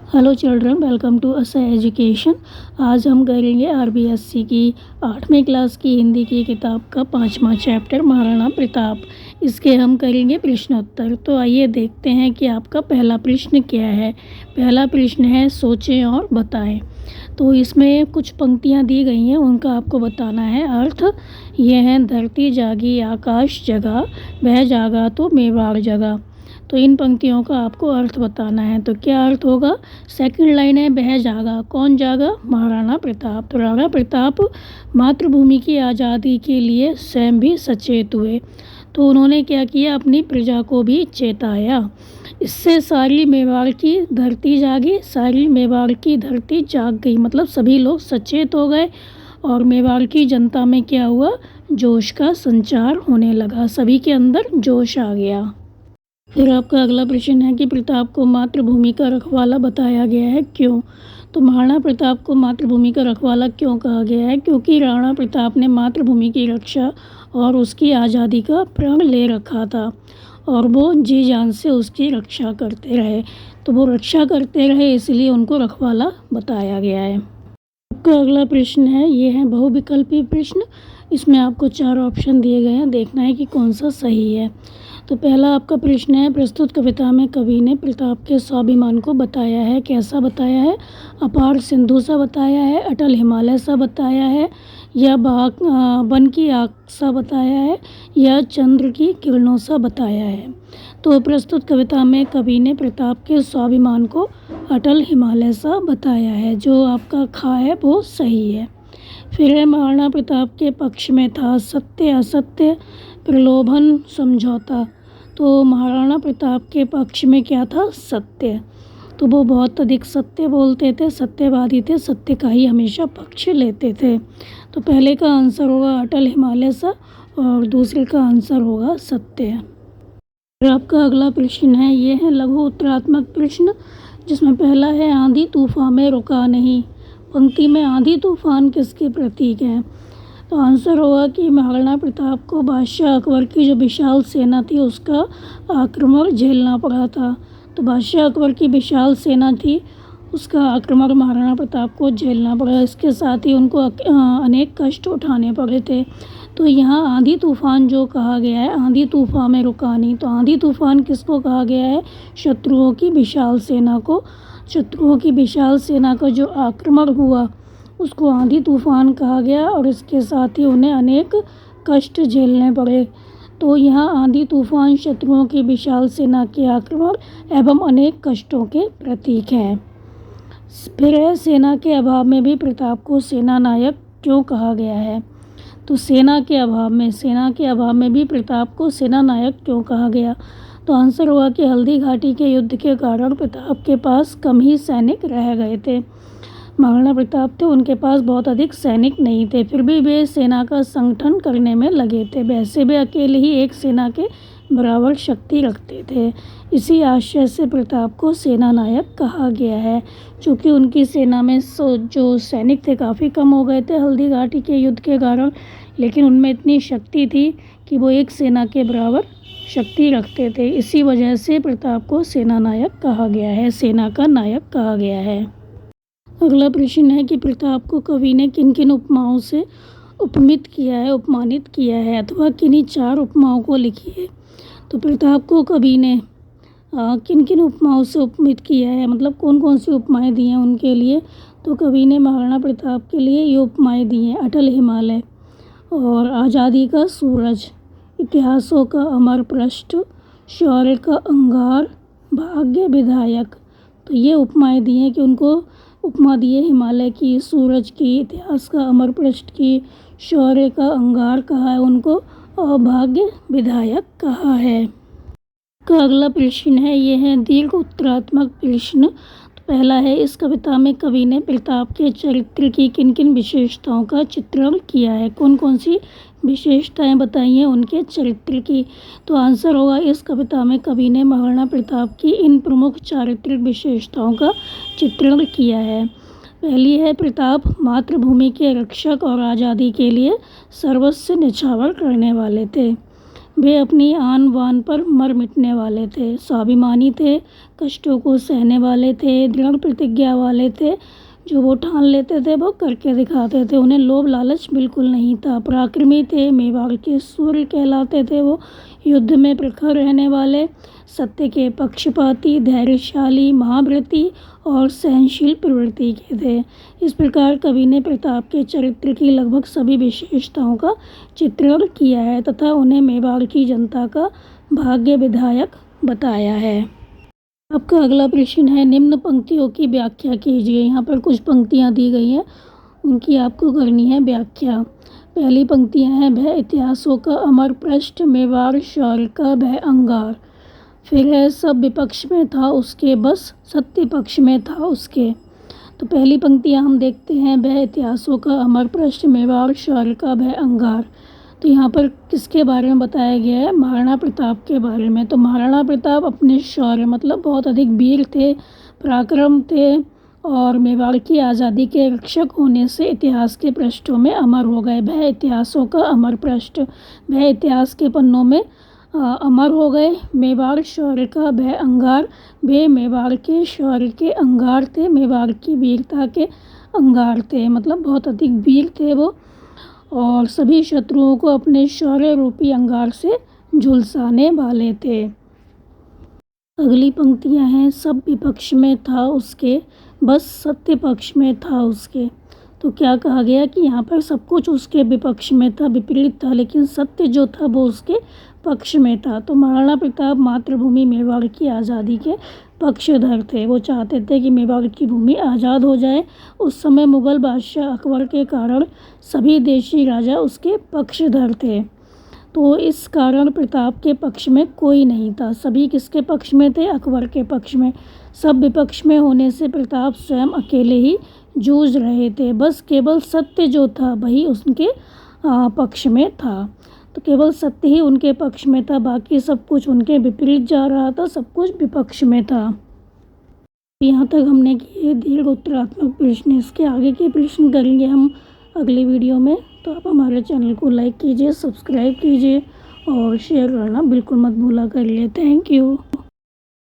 Hello children, welcome to असा education. आज हम करेंगे आरबीएससी की 8वीं क्लास की हिंदी की किताब का 5वां चैप्टर महाराणा प्रताप। इसके हम करेंगे प्रश्नोत्तर। तो आइए देखते हैं कि आपका पहला प्रश्न क्या है। पहला प्रश्न है सोचें और बताएं। तो इसमें कुछ पंक्तियां दी गई हैं, उनका आपको बताना है अर्थ। ये हैं धरती जागी आकाश जगा, वह जागा तो मेवाड़ जगा। तो इन पंक्तियों का आपको अर्थ बताना है। तो क्या अर्थ होगा? सेकंड लाइन है वह जागा, कौन जागा? महाराणा प्रताप। तो राणा प्रताप मातृभूमि की आज़ादी के लिए स्वयं भी सचेत हुए। तो उन्होंने क्या किया? अपनी प्रजा को भी चेताया। इससे सारी मेवाड़ की धरती जागी, सारी मेवाड़ की धरती जाग गई, मतलब सभी लोग सचेत हो गए और मेवाड़ की जनता में क्या हुआ? जोश का संचार होने लगा, सभी के अंदर जोश आ गया। फिर आपका अगला प्रश्न है कि प्रताप को मातृभूमि का रखवाला बताया गया है, क्यों? तो महाराणा प्रताप को मातृभूमि का रखवाला क्यों कहा गया है? क्योंकि राणा प्रताप ने मातृभूमि की रक्षा और उसकी आज़ादी का प्रण ले रखा था और वो जी जान से उसकी रक्षा करते रहे। तो वो रक्षा करते रहे, इसलिए उनको रखवाला बताया गया है। आपका अगला प्रश्न है, ये है बहुविकल्पी प्रश्न। इसमें आपको 4 ऑप्शन दिए गए हैं, देखना है कि कौन सा सही है। तो पहला आपका प्रश्न है, प्रस्तुत कविता में कवि ने प्रताप के स्वाभिमान को बताया है, कैसा बताया है? अपार सिंधु सा बताया है, अटल हिमालय सा बताया है, या वन की आग सा बताया है, या चंद्र की किरणों सा बताया है? तो प्रस्तुत कविता में कवि ने प्रताप के स्वाभिमान को अटल हिमालय सा बताया है, जो आपका खा है वो सही है। फिर है महाराणा प्रताप के पक्ष में था सत्य असत्य प्रलोभन समझौता। तो महाराणा प्रताप के पक्ष में क्या था? सत्य। तो वो बहुत अधिक सत्य बोलते थे, सत्यवादी थे, सत्य का ही हमेशा पक्ष लेते थे। तो पहले का आंसर होगा अटल हिमालय सा और दूसरे का आंसर होगा सत्य। फिर आपका अगला प्रश्न है, ये है लघु उत्तरात्मक प्रश्न, जिसमें पहला है आंधी तूफान में रुका नहीं। पंक्ति में आंधी तूफान किसके प्रतीक हैं? तो आंसर होगा कि महाराणा प्रताप को बादशाह अकबर की जो विशाल सेना थी उसका आक्रमण झेलना पड़ा था। तो बादशाह अकबर की विशाल सेना थी, उसका आक्रमण महाराणा प्रताप को झेलना पड़ा। इसके साथ ही उनको अनेक कष्ट उठाने पड़े थे। तो यहाँ आंधी तूफान जो कहा गया है, आंधी तूफान में रुका नहीं, तो आंधी तूफान किसको कहा गया है? शत्रुओं की विशाल सेना को। शत्रुओं की विशाल सेना का जो आक्रमण हुआ उसको आंधी तूफान कहा गया और इसके साथ ही उन्हें अनेक कष्ट झेलने पड़े। तो यहाँ आंधी तूफान शत्रुओं की विशाल सेना के आक्रमण एवं अनेक कष्टों के प्रतीक हैं। फिर है सेना के अभाव में भी प्रताप को सेना नायक क्यों कहा गया है? तो सेना के अभाव में भी प्रताप को सेना नायक क्यों कहा गया? तो आंसर हुआ कि हल्दी घाटी के युद्ध के कारण प्रताप के पास कम ही सैनिक रह गए थे। महाराणा प्रताप थे, उनके पास बहुत अधिक सैनिक नहीं थे, फिर भी वे सेना का संगठन करने में लगे थे। वैसे वे अकेले ही एक सेना के बराबर शक्ति रखते थे। इसी आशय से प्रताप को सेना नायक कहा गया है। चूँकि उनकी सेना में जो सैनिक थे काफ़ी कम हो गए थे हल्दी घाटी के युद्ध के कारण, लेकिन उनमें इतनी शक्ति थी कि वो एक सेना के बराबर शक्ति रखते थे। इसी वजह से प्रताप को सेना नायक कहा गया है, सेना का नायक कहा गया है। अगला प्रश्न है कि प्रताप को कवि ने किन किन उपमाओं से उपमित किया है, उपमानित किया है, अथवा किन्हीं 4 उपमाओं को लिखिए। तो प्रताप को कवि ने किन किन उपमाओं से उपमित किया है, मतलब कौन कौन सी उपमाएं दी हैं उनके लिए? तो कवि ने महाराणा प्रताप के लिए ये उपमाएं दी हैं, अटल हिमालय और आज़ादी का सूरज, इतिहासों का अमर पृष्ठ, शौर्य का अंगार, भाग्य विधायक। तो ये उपमाएं दी हैं कि उनको उपमा दिए हिमालय की, सूरज की, इतिहास का अमर पृष्ठ की, शौर्य का अंगार कहा है उनको और भाग्य विधायक कहा है। का अगला प्रश्न है, ये है दीर्घ उत्तरात्मक प्रश्न। तो पहला है, इस कविता में कवि ने प्रताप के चरित्र की किन किन विशेषताओं का चित्रण किया है? कौन कौन सी विशेषताएं बताई हैं उनके चरित्र की? तो आंसर होगा इस कविता में कवि ने महाराणा प्रताप की इन प्रमुख चारित्रिक विशेषताओं का चित्रण किया है। पहली है, प्रताप मातृभूमि के रक्षक और आज़ादी के लिए सर्वस्व न्यौछावर करने वाले थे। वे अपनी आन बान पर मर मिटने वाले थे, स्वाभिमानी थे, कष्टों को सहने वाले थे, दृढ़ प्रतिज्ञा वाले थे। जो वो ठान लेते थे वो करके दिखाते थे। उन्हें लोभ लालच बिल्कुल नहीं था। पराक्रमी थे, मेवाड़ के सूर्य कहलाते थे वो। युद्ध में प्रखर रहने वाले, सत्य के पक्षपाती, धैर्यशाली, महाव्रती और सहनशील प्रवृत्ति के थे। इस प्रकार कवि ने प्रताप के चरित्र की लगभग सभी विशेषताओं का चित्रण किया है तथा उन्हें मेवाड़ की जनता का भाग्य विधायक बताया है। आपका अगला प्रश्न है, निम्न पंक्तियों की व्याख्या कीजिए। यहाँ पर कुछ पंक्तियाँ दी गई हैं, उनकी आपको करनी है व्याख्या। पहली पंक्तियाँ हैं, भय इतिहासों का अमर पृष्ठ, मेवाड़ शौर्य का भय अंगार। फिर है, सब विपक्ष में था उसके, बस सत्य पक्ष में था उसके। तो पहली पंक्तियाँ हम देखते हैं, भय इतिहासों का अमर पृष्ठ, मेवाड़ शौर्य का भय अंगार। तो यहाँ पर किसके बारे में बताया गया है? महाराणा प्रताप के बारे में। तो महाराणा प्रताप अपने शौर्य मतलब बहुत अधिक वीर थे, पराक्रम थे और मेवाड़ की आज़ादी के रक्षक होने से इतिहास के पृष्ठों में अमर हो गए। भय इतिहासों का अमर पृष्ठ, भय इतिहास के पन्नों में अमर हो गए। मेवाड़ शौर्य का भय अंगार, वे मेवाड़ के शौर्य के अंगार थे, मेवाड़ की वीरता के अंगार थे, मतलब बहुत अधिक वीर थे वो और सभी शत्रुओं को अपने शौर्य रूपी अंगार से झुलसाने वाले थे। अगली पंक्तियां हैं, सब विपक्ष में था उसके, बस सत्य पक्ष में था उसके। तो क्या कहा गया कि यहाँ पर सब कुछ उसके विपक्ष में था, विपरीत था, लेकिन सत्य जो था वो उसके पक्ष में था। तो महाराणा प्रताप मातृभूमि मेवाड़ की आज़ादी के पक्षधर थे। वो चाहते थे कि मेवाड़ की भूमि आज़ाद हो जाए। उस समय मुग़ल बादशाह अकबर के कारण सभी देशी राजा उसके पक्षधर थे। तो इस कारण प्रताप के पक्ष में कोई नहीं था। सभी किसके पक्ष में थे? अकबर के पक्ष में। सब विपक्ष में होने से प्रताप स्वयं अकेले ही जूझ रहे थे। बस केवल सत्य जो था वही उनके पक्ष में था। तो केवल सत्य ही उनके पक्ष में था, बाकी सब कुछ उनके विपरीत जा रहा था, सब कुछ विपक्ष में था। यहाँ तक हमने किए दीर्घ उत्तरात्मक प्रश्न। इसके आगे के प्रश्न करेंगे हम अगली वीडियो में। तो आप हमारे चैनल को लाइक कीजिए, सब्सक्राइब कीजिए और शेयर करना बिल्कुल मत भूला करिए। Thank you.